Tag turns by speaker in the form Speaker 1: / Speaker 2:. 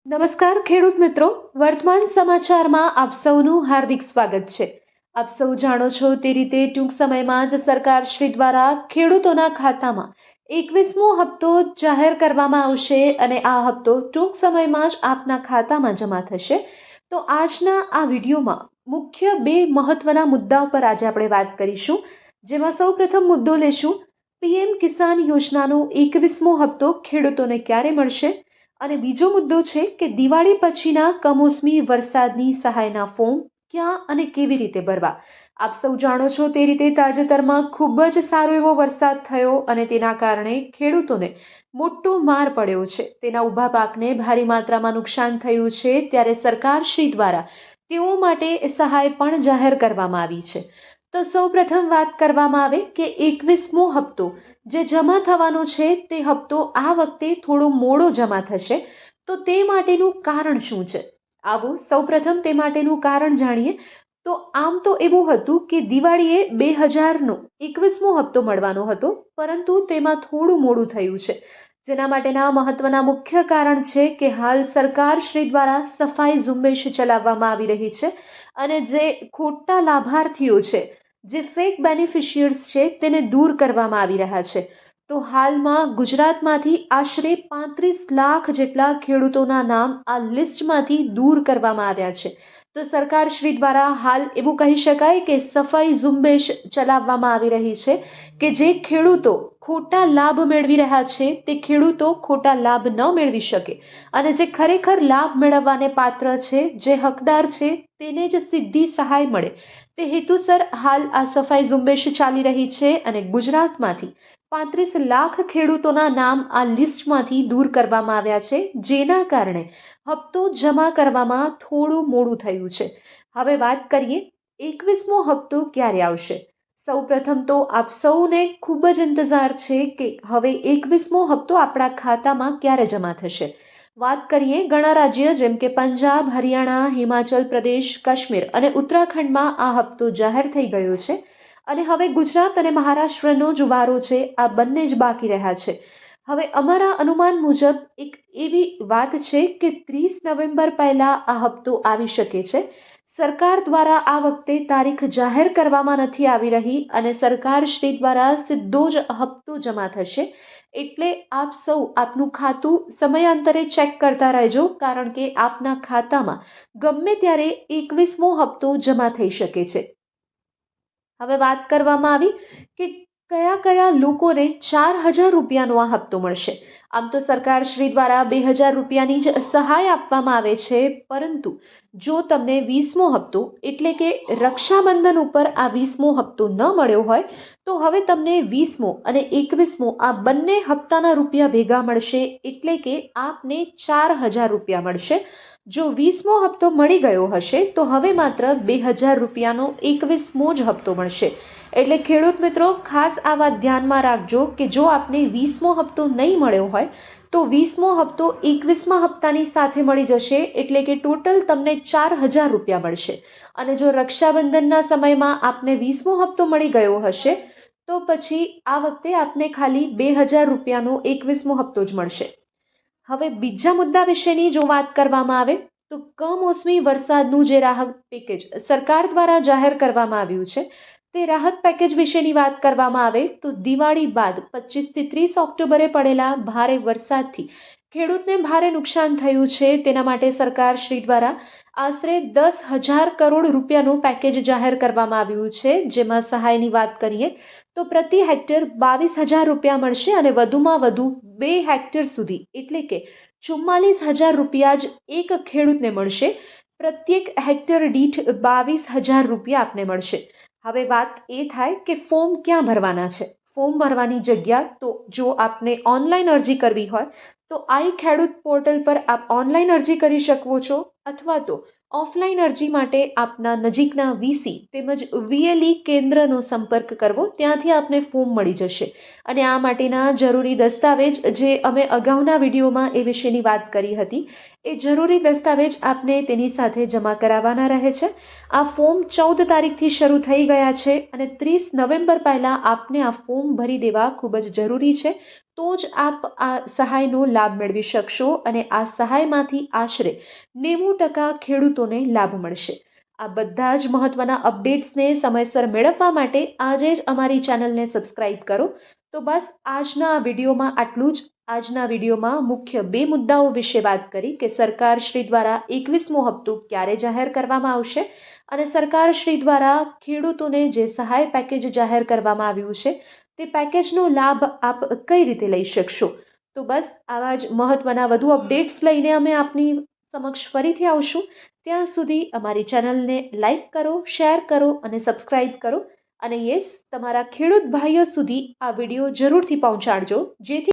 Speaker 1: નમસ્કાર ખેડૂત મિત્રો, વર્તમાન સમાચારમાં આપ સૌનું હાર્દિક સ્વાગત છે। આપ સૌ જાણો છો તે રીતે ટૂંક સમયમાં જ સરકાર શ્રી દ્વારા ખેડૂતોના ખાતામાં 21મો હપ્તો જાહેર કરવામાં આવશે અને આ હપ્તો ટૂંક સમયમાં જ આપના ખાતામાં જમા થશે। તો આજના આ વિડીયોમાં મુખ્ય બે મહત્વના મુદ્દાઓ પર આજે આપણે વાત કરીશું, જેમાં સૌપ્રથમ મુદ્દો લેશું પીએમ કિસાન યોજનાનો 21મો હપ્તો ખેડૂતોને ક્યારે મળશે અને બીજો મુદ્દો છે કે દિવાળી પછીના કમોસમી વરસાદની સહાયના ફોર્મ ક્યાં અને કેવી રીતે ભરવા। આપ સૌ જાણો છો તે રીતે તાજેતરમાં ખૂબ જ સારો એવો વરસાદ થયો અને તેના કારણે ખેડૂતોને મોટો માર પડ્યો છે। તેના ઊભા પાકને ભારે માત્રામાં નુકસાન થયું છે, ત્યારે સરકાર શ્રી દ્વારા તેઓ માટે સહાય પણ જાહેર કરવામાં આવી છે। તો સૌપ્રથમ વાત કરવામાં આવે કે 21મો હપ્તો જે જમા થવાનો છે તે હપ્તો આ વખતે થોડો મોડો જમા થશે। તો તે માટેનું કારણ શું છે? આવો સૌપ્રથમ તે માટેનું કારણ જાણીએ। તો આમ તો એવું હતું કે દિવાળીએ 2000નો 21મો હપ્તો મળવાનો હતો, પરંતુ તેમાં થોડું મોડું થયું છે, જેના માટેના મહત્વના મુખ્ય કારણ છે કે હાલ સરકાર શ્રી દ્વારા સફાઈ ઝુંબેશ ચલાવવામાં આવી રહી છે અને જે ખોટા લાભાર્થીઓ છે, જે ફેક બેનિફિશિયર્સ છે, તેને દૂર કરવામાં આવી રહ્યા છે। તો હાલમાં ગુજરાતમાંથી આશરે 35 લાખ જેટલા ખેડૂતોના નામ આ લિસ્ટમાંથી દૂર કરવામાં આવ્યા છે। તો સરકાર શ્રી દ્વારા હાલ એવું કહી શકાય કે સફાઈ ઝુંબેશ ચલાવવામાં આવી રહી છે કે જે ખેડૂતો ખોટા લાભ મેળવી રહ્યા છે તે ખેડૂતો ખોટા લાભ ન મેળવી શકે અને જે ખરેખર લાભ મેળવવાને પાત્ર છે, જે હકદાર છે, તેને જ સીધી સહાય મળે તે હેતુસર હાલ આ સફાઈ ઝુંબેશ ચાલી રહી છે અને ગુજરાતમાંથી 35 લાખ ખેડૂતોના નામ આ લિસ્ટમાંથી દૂર કરવામાં આવ્યા છે, જેના કારણે હપ્તો જમા કરવામાં થોડું મોડું થયું છે। હવે વાત કરીએ 21મો હપ્તો ક્યારે આવશે। સૌપ્રથમ તો આપ સૌને ખૂબ જ ઇંતજાર છે કે હવે 21મો હપ્તો આપણા ખાતામાં ક્યારે જમા થશે। વાત કરીએ ઘણા રાજ્ય જેમ કે પંજાબ, હરિયાણા, હિમાચલ પ્રદેશ, કાશ્મીર અને ઉત્તરાખંડમાં આ હપ્તો જાહેર થઈ ગયો છે અને હવે ગુજરાત અને મહારાષ્ટ્રનો જ વારો છે, આ બંને જ બાકી રહ્યા છે। હવે અમારા અનુમાન મુજબ એક એવી વાત છે કે 30 નવેમ્બર પહેલા આ હપ્તો આવી શકે છે। સરકાર દ્વારા આ વખતે તારીખ જાહેર કરવામાં નથી આવી રહી અને સરકાર શ્રી દ્વારા સીધો જ હપ્તો જમા થશે, એટલે આપ સૌ આપનું ખાતું સમયાંતરે ચેક કરતા રહેજો, કારણ કે આપના ખાતામાં ગમે ત્યારે 21મો હપ્તો જમા થઈ શકે છે। હવે વાત કરવામાં આવી કે કયા કયા લોકોને 4000 રૂપિયાનો આ હપ્તો મળશે। આમ તો સરકાર શ્રી દ્વારા 2000 રૂપિયાની જ સહાય આપવામાં આવે છે, પરંતુ જો તમને 20મો હપ્તો એટલે કે રક્ષાબંધન ઉપર આ 20મો હપ્તો ન મળ્યો હોય તો હવે તમને 20મો અને 21મો આ બંને હપ્તાના રૂપિયા ભેગા મળશે, એટલે કે આપને 4000 રૂપિયા મળશે। જો 20મો હપ્તો મળી ગયો હશે તો હવે માત્ર 2000 રૂપિયાનો 21મો જ હપ્તો મળશે। એટલે ખેડૂત મિત્રો ખાસ આ વાત ધ્યાનમાં રાખજો કે જો આપને 20મો હપ્તો નહીં મળ્યો હોય તો 20મો હપ્તો 21મા હપ્તાની સાથે મળી જશે, એટલે કે ટોટલ તમને 4000 રૂપિયા મળશે। અને જો રક્ષાબંધનના સમયમાં આપને 20મો હપ્તો મળી ગયો હશે તો પછી આ વખતે આપને ખાલી 2000 રૂપિયાનો 21મો હપ્તો જ મળશે। હવે બીજા મુદ્દા વિશેની જો વાત કરવામાં આવે તો કમોસમી વરસાદનું જે રાહત પેકેજ સરકાર દ્વારા જાહેર કરવામાં આવ્યું છે, તે રાહત પેકેજ વિશેની વાત કરવામાં આવે તો દિવાળી બાદ 25 થી 30 ઓક્ટોબરે પડેલા ભારે વરસાદથી ખેડૂતને ભારે નુકસાન થયું છે। તેના માટે સરકાર શ્રી દ્વારા આશરે 10,000 કરોડ રૂપિયાનું પેકેજ જાહેર કરવામાં આવ્યું છે, જેમાં સહાયની વાત કરીએ તો પ્રતિ હેક્ટર 22,000 રૂપિયા મળશે અને વધુમાં વધુ 2 હેક્ટર સુધી એટલે કે 44,000 રૂપિયા જ એક ખેડૂતને મળશે। પ્રત્યેક હેક્ટર દીઠ 22,000 રૂપિયા આપને મળશે। હવે વાત એ થાય કે ફોર્મ ક્યાં ભરવાના છે। ફોર્મ ભરવાની જગ્યા તો જો આપને ઓનલાઈન અરજી કરવી હોય તો આઈ ખેડૂત પોર્ટલ પર આપ ઓનલાઈન અરજી કરી શકો છો, અથવા તો ઓફલાઈન અરજી માટે આપના નજીકના વીસી તેમજ વીએલઈ કેન્દ્રનો સંપર્ક કરવો, ત્યાંથી આપને ફોર્મ મળી જશે। અને આ માટેના જરૂરી દસ્તાવેજ જે અમે અગાઉના વિડીયોમાં એ વિશેની વાત કરી હતી, એ જરૂરી દસ્તાવેજ આપને તેની સાથે જમા કરાવવાના રહે છે। આ ફોર્મ 14 તારીખથી શરૂ થઈ ગયા છે અને 30 નવેમ્બર પહેલા આપને આ ફોર્મ ભરી દેવા ખૂબ જ જરૂરી છે। તો જ આપ આ સહાયનો લાભ મેળવી શકશો અને આ સહાયમાંથી આશરે 90% ખેડૂતોને લાભ મળશે. આ બધા જ મહત્વના અપડેટ્સને સમયસર મેળવવા માટે આજે જ અમારી ચેનલને સબસ્ક્રાઇબ કરો. તો બસ આજના આ વિડીયોમાં આટલું જ. આજના વિડીયોમાં મુખ્ય 2 મુદ્દાઓ વિશે વાત કરી કે સરકારશ્રી દ્વારા 21મો હપ્તો ક્યારે જાહેર કરવામાં આવશે અને સરકારશ્રી દ્વારા ખેડૂતોને જે સહાય પેકેજ જાહેર કરવામાં આવ્યું છે તે પેકેજનો લાભ આપ કઈ રીતે લઈ શકશો. તો બસ આવા જ મહત્વના વધુ અપડેટ્સ લઈને અમે આપની સમક્ષ ફરીથી આવશું. ત્યાં સુધી અમારી ચેનલને લાઈક કરો, શેર કરો અને સબસ્ક્રાઇબ કરો. અને યસ, તમારા ખેડૂત ભાઈઓ સુધી આ વિડીયો જરૂરથી પહોંચાડજો જેથી